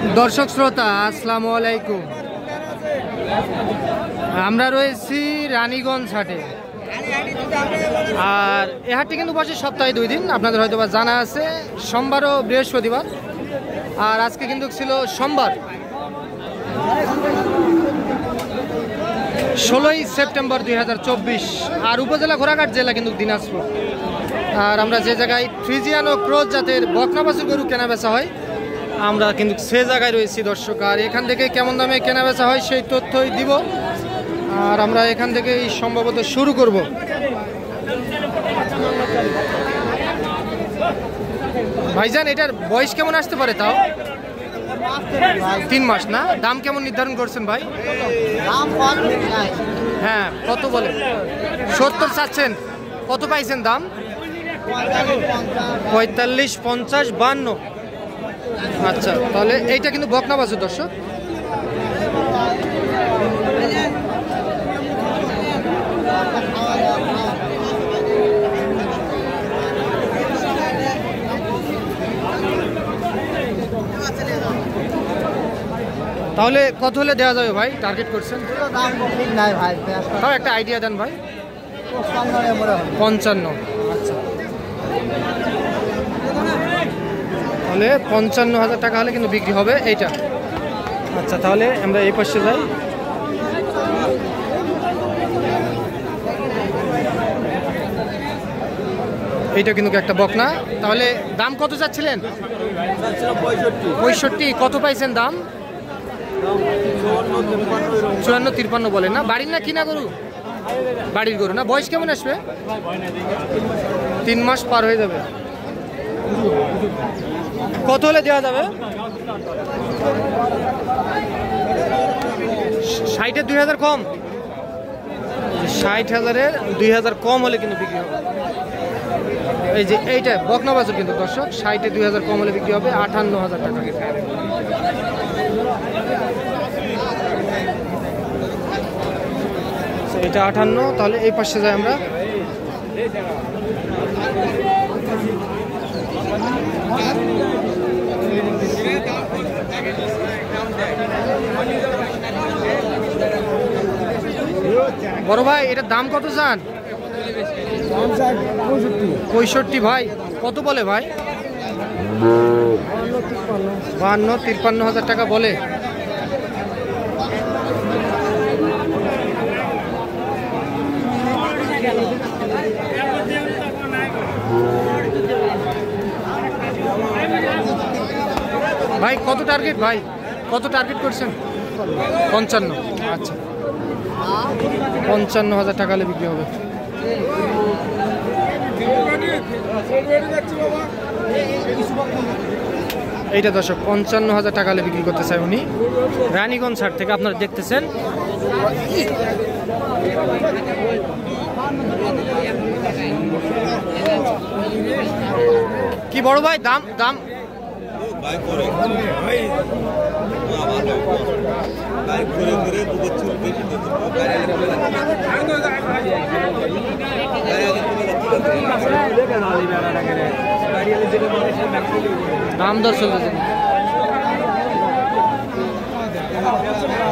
দর্শক শ্রোতা আসসালামু আলাইকুম। আমরা রয়েছি রানীগঞ্জ হাটে, আর এ হাটটি কিন্তু বসে সপ্তাহে 2 দিন। আপনাদের হয়তো বা জানা আছে, সোমবার ও বৃহস্পতিবার। আর আজকে কিন্তু ছিল সোমবার, 16ই সেপ্টেম্বর 2024। আর উপজেলা ঘোড়াঘাট, জেলা কিন্তু দিনাজপুর। আর আমরা যে জায়গায় ফ্রিজিয়ান ও ক্রোজ জাতের বকনা বাছুর গরু কেনা বেচা হয়, আমরা কিন্তু সে জায়গায় রয়েছি দর্শক। আর এখান থেকে কেমন দামে কেনা বেচা হয় সেই তথ্যই দিব। আর আমরা এখান থেকেই সম্ভবত শুরু করব। ভাইজান, এটার বয়স কেমন আসতে পারে? তাও 3 মাস না? দাম কেমন নির্ধারণ করছেন ভাই? হ্যাঁ, কত বলে? 70 চাচ্ছেন? কত পাইছেন দাম? 45, 50, 52। আচ্ছা, তাহলে এইটা কিন্তু বকনা বাছুর দর্শক। তাহলে কত হলে দেওয়া যাবে ভাই? টার্গেট করছেন? তাও একটা আইডিয়া দেন ভাই। 55। আচ্ছা, তাহলে 55,000 টাকা হলে কিন্তু বিক্রি হবে এইটা। আচ্ছা, তাহলে আমরা এই পাশে যাই। এইটা কিন্তু একটা বকনা। তাহলে দাম কত চাচ্ছিলেন? 65। কত পাইছেন দাম? 54, 53 বলেন না? বাড়ির না কিনা গরু? বাড়ির গরু না? বয়স কেমন আসবে? 3 মাস পার হয়ে যাবে। কত হলে দেওয়া যাবে? 60-এর 2000 কম? 60,000-এর 2000 কম হলে কিন্তু বিক্রি হবে। এই যে এইটা বকনা বাছুর কিন্তু দর্শক, 60-এর 2000 কম হলে বিক্রি হবে 58,000 টাকা। এটা 58। তাহলে এই পাশে যাই আমরা। বড় ভাই, এটার দাম কত চান? 65। ভাই কত বলে ভাই? 52-53,000 টাকা বলে। ভাই কত টার্গেট? ভাই কত টার্গেট করছেন? 55। আচ্ছা, 55,000 টাকা হলে বিক্রি হবে। এইটা দর্শক 55,000 টাকা হলে বিক্রি করতে চাই উনি। রানীগঞ্জ হাট থেকে আপনারা দেখতেছেন। কি বড় ভাই, দাম দাম দাম দর চলতেছে।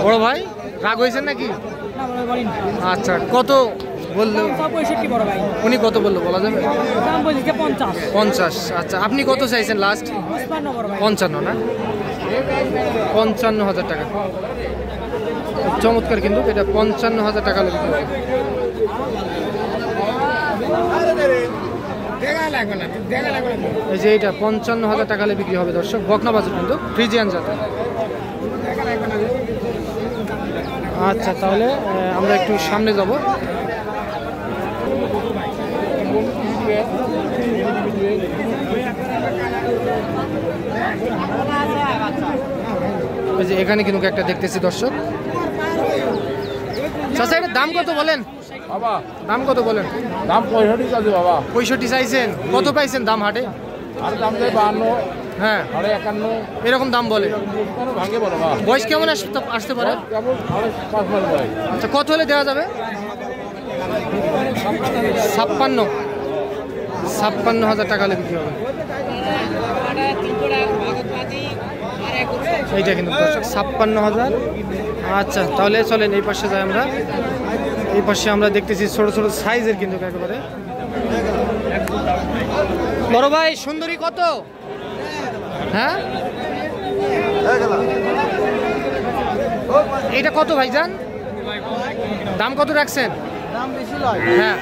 বড় ভাই রাগ হয়েছেন নাকি? আচ্ছা, কত বললো উনি? কত বললো বলা যাবে? 50। আচ্ছা, আপনি কত চাইছেন লাস্ট? 55 না? 55,000 টাকা। চমৎকার কিন্তু এটা 55,000 টাকা লাগবে। এই যে এটা 55,000 টাকা হলে বিক্রি হবে দর্শক। বকনা বাছুর কিন্তু ফ্রিজিয়ান জাতের। আচ্ছা, তাহলে আমরা একটু সামনে যাব। এই যে এখানে কিন্তু একটা দেখতেছি দর্শক। চাচা, এটার দাম কত বলেন? বাবা দাম কত বলেন? দাম 65 চাইছে বাবা। 65 চাইছেন? কত পাইছেন দাম হাটে? আর দাম দেয় 52। হ্যাঁ, 51 এরকম দাম বলে। ভাঙে বলো বাবা। বয়স কেমন আসতে পারে? কেমন 5 মাস বয়স। আচ্ছা, কত হলে দেওয়া যাবে? 56,000 টাকা হলে বিক্রি হবে। এইটা কিন্তু দর্শক 56,000। আচ্ছা তাহলে চলেন এই পাশে যাই আমরা। এই পাশে আমরা দেখতেছি ছোট ছোট সাইজের কিন্তু একেবারে। বড় ভাই সুন্দরী কত? হ্যাঁ এইটা কত ভাইজান? দাম কত রাখছেন? দাম বেশি লয়। হ্যাঁ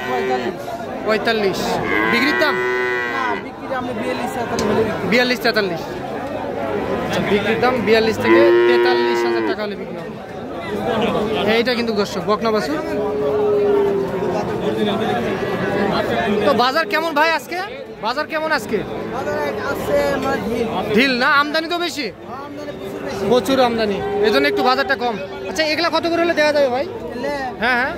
45। বিক্রির দাম? না বিক্রি আমরা 42-43 আচ্ছা বিক্রির দাম 42 থেকে 43,000 টাকা হলে বিক্রি হবে। এইটা কিন্তু দর্শক বকনা বাছুর। তো বাজার কেমন ভাই আজকে? বাজার কেমন আজকে? আছে মানে ঢিল না? আমদানি তো বেশি, আমদানি প্রচুর বেশি। প্রচুর আমদানি, এই জন্য একটু বাজারটা কম। আচ্ছা এগুলা কত করে হলে দেওয়া যাবে ভাই? হ্যাঁ হ্যাঁ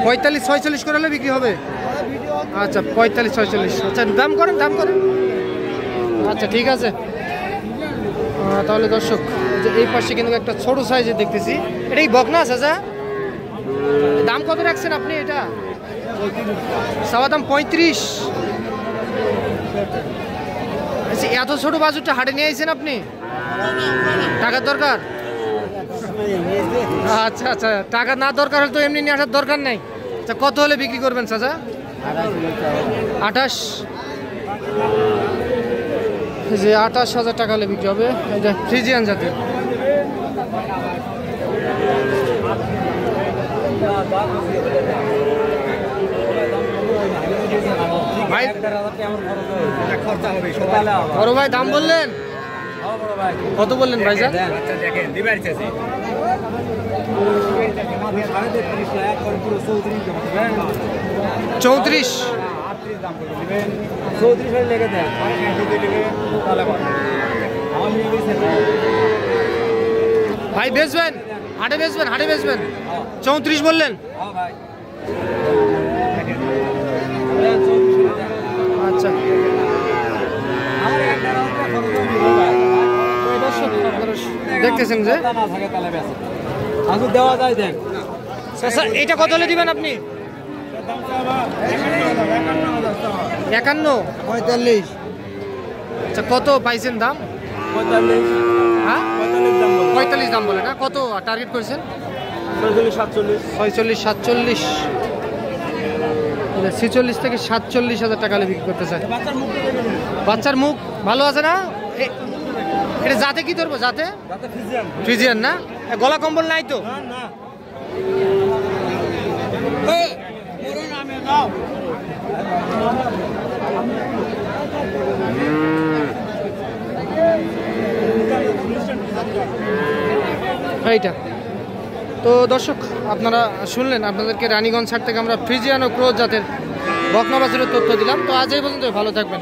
45-46 করে হলে বিক্রি হবে। আচ্ছা 45-46। আচ্ছা দাম করেন দাম করেন। আচ্ছা ঠিক আছে। তাহলে দর্শক যে এই পাশে কিন্তু একটা ছোট সাইজে দেখতেছি, এটা কি বকনা চাচা? দাম কত রাখছেন আপনি? এটা সাওয়া দাম 35। আচ্ছা এত ছোট বাছুরটা হাটে নিয়ে আইছেন আপনি? টাকার দরকার? আচ্ছা আচ্ছা টাকা না দরকার হলে তো এমনি নিয়ে আসার দরকার নাই। আচ্ছা কত হলে বিক্রি করবেন চাচা? 28। যে 28,000 টাকা হলে বিক্রি হবে। এটা ফ্রিজিয়ান জাতের। ভাই বড় ভাই দাম বললেন কত? বললেন ভাইজান? 34। ভাই বেচবেন? হাটে বেচবেন? হাটে বেচবেন? 34 বললেন? আচ্ছা দেখতেছেন যে দেওয়া যায় দেন। স্যার এটা কত হলে দিবেন আপনি? 51। 45। আচ্ছা কত পাইছেন দাম? 45। হ্যাঁ 45 দাম বলে না? কত টার্গেট করেছেন? 46-47। 46 থেকে 47,000 টাকা হলে বিক্রি করতে চায়। বাচ্চার মুখ ভালো আছে না? এটা জাতে কি ধরবো? জাতে ফ্রিজিয়ান না? গলা কম্বল নাই তো? এইটা তো দর্শক আপনারা শুনলেন, আপনাদেরকে রানীগঞ্জ হাট থেকে আমরা ফ্রিজিয়ান ও ক্রোজ জাতের বকনা বাছুরের তথ্য দিলাম। তো আজ এই পর্যন্ত, ভালো থাকবেন।